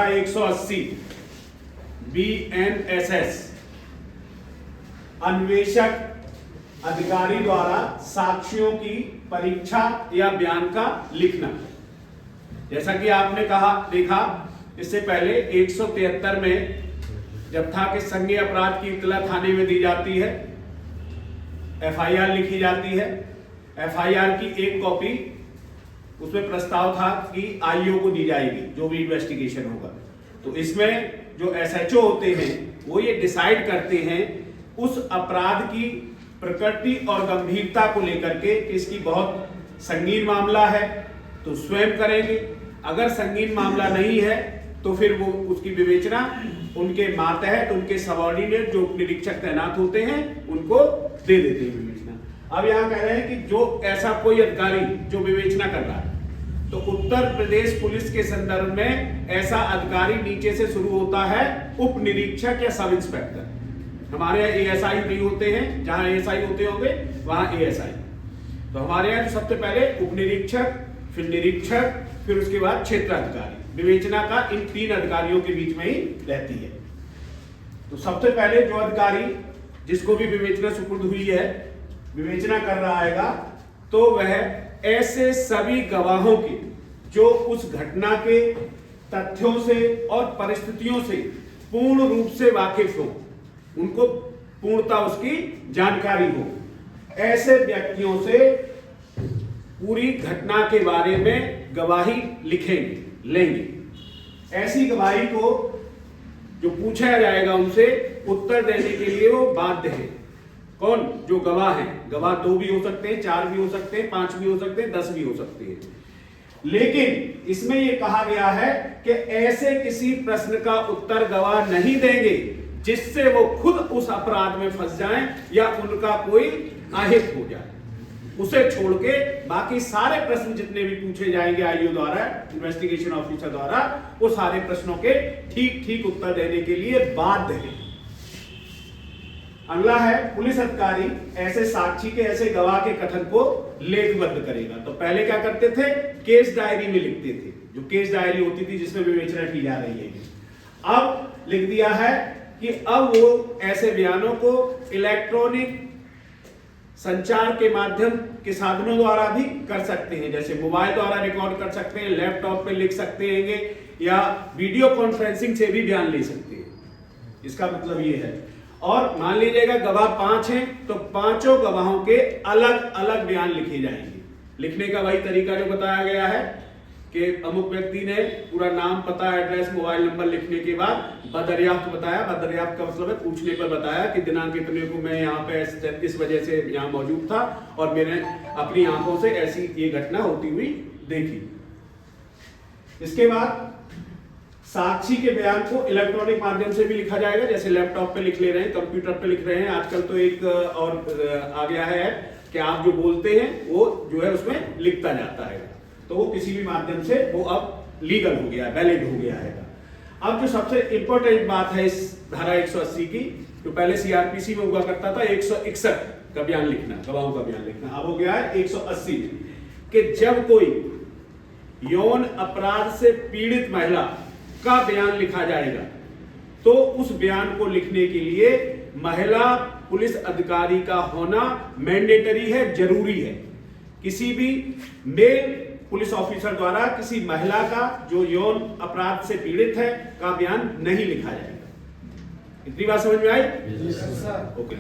धारा 180 BNSS अन्वेषक अधिकारी द्वारा साक्ष्यों की परीक्षा या बयान का लिखना। जैसा कि आपने कहा देखा इससे पहले 173 में जब था कि संज्ञेय अपराध की इत्तला थाने में दी जाती है, FIR लिखी जाती है, FIR की एक कॉपी उसमें प्रस्ताव था कि IO को दी जाएगी जो भी इन्वेस्टिगेशन होगा। तो इसमें जो SHO होते हैं वो ये डिसाइड करते हैं उस अपराध की प्रकृति और गंभीरता को लेकर के कि इसकी बहुत संगीन मामला है तो स्वयं करेंगे, अगर संगीन मामला नहीं है तो फिर वो उसकी विवेचना उनके मातहत उनके सबऑर्डिनेट जो निरीक्षक तैनात होते हैं उनको दे देते हैं विवेचना। अब यहाँ कह रहे हैं कि जो ऐसा कोई अधिकारी जो विवेचना कर रहा है तो उत्तर प्रदेश पुलिस के संदर्भ में ऐसा अधिकारी नीचे से शुरू होता है उप निरीक्षक या सब इंस्पेक्टर। हमारे यहाँ ASI नहीं होते हैं, जहां ASI होते होंगे वहां ASI। तो हमारे यहाँ सबसे पहले उप निरीक्षक, फिर निरीक्षक, फिर उसके बाद क्षेत्राधिकारी। विवेचना का इन 3 अधिकारियों के बीच में ही रहती है। तो सबसे पहले जो अधिकारी जिसको भी विवेचना सुपुर्द हुई है विवेचना कर रहा है तो वह ऐसे सभी गवाहों के जो उस घटना के तथ्यों से और परिस्थितियों से पूर्ण रूप से वाकिफ हो, उनको पूर्णता उसकी जानकारी हो, ऐसे व्यक्तियों से पूरी घटना के बारे में गवाही लिखेंगे लेंगे। ऐसी गवाही को जो पूछा जाएगा उनसे उत्तर देने के लिए वो बाध्य है। कौन? जो गवाह हैं। गवाह 2 भी हो सकते हैं, 4 भी हो सकते हैं, 5 भी हो सकते हैं, 10 भी हो सकते हैं। लेकिन इसमें यह कहा गया है कि ऐसे किसी प्रश्न का उत्तर गवाह नहीं देंगे जिससे वो खुद उस अपराध में फंस जाएं या उनका कोई अहित हो जाए। उसे छोड़ के बाकी सारे प्रश्न जितने भी पूछे जाएंगे IO द्वारा, इन्वेस्टिगेशन ऑफिसर द्वारा, वो सारे प्रश्नों के ठीक ठीक उत्तर देने के लिए बाध्य है। अगला है पुलिस अधिकारी ऐसे साक्षी के ऐसे गवाह के कथन को लेखबद्ध करेगा। तो पहले क्या करते थे? केस डायरी में लिखते थे, जो केस डायरी होती थी जिसमें विवेचना की जा रही है। अब लिख दिया है कि अब वो ऐसे बयानों को इलेक्ट्रॉनिक संचार के माध्यम के साधनों द्वारा भी कर सकते हैं, जैसे मोबाइल द्वारा रिकॉर्ड कर सकते हैं, लैपटॉप पे लिख सकते हैं या वीडियो कॉन्फ्रेंसिंग से भी बयान ले सकते हैं। इसका मतलब ये है। और मान लीजिएगा गवाह 5 हैं तो 5 गवाहों के अलग अलग बयान लिखे जाएंगे। लिखने का वही तरीका जो बताया गया है कि अमुक व्यक्ति ने पूरा नाम, पता, एड्रेस, मोबाइल नंबर लिखने के बाद बदरियाफ्त बताया। बदरियाफ्त का मतलब है पूछने पर बताया कि दिनांक इतने को मैं यहाँ पे इस वजह से यहाँ मौजूद था और मैंने अपनी आंखों से ऐसी ये घटना होती हुई देखी। इसके बाद साक्षी के बयान को इलेक्ट्रॉनिक माध्यम से भी लिखा जाएगा, जैसे लैपटॉप पे लिख ले रहे हैं, कंप्यूटर पे लिख रहे हैं। आजकल तो एक और आ गया है कि आप जो बोलते हैं वो जो है उसमें लिखता जाता है, तो वो किसी भी माध्यम से वो अब लीगल हो गया, वैलिड हो गया है। अब जो सबसे इंपॉर्टेंट बात है इस धारा 180 की, जो पहले CRPC में हुआ करता था 161 का बयान लिखना, गवाहों का बयान लिखना, अब हो गया है 180 कि जब कोई यौन अपराध से पीड़ित महिला का बयान लिखा जाएगा तो उस बयान को लिखने के लिए महिला पुलिस अधिकारी का होना मैंडेटरी है, जरूरी है। किसी भी मेल पुलिस ऑफिसर द्वारा किसी महिला का जो यौन अपराध से पीड़ित है का बयान नहीं लिखा जाएगा। इतनी बात समझ में आई? ओके।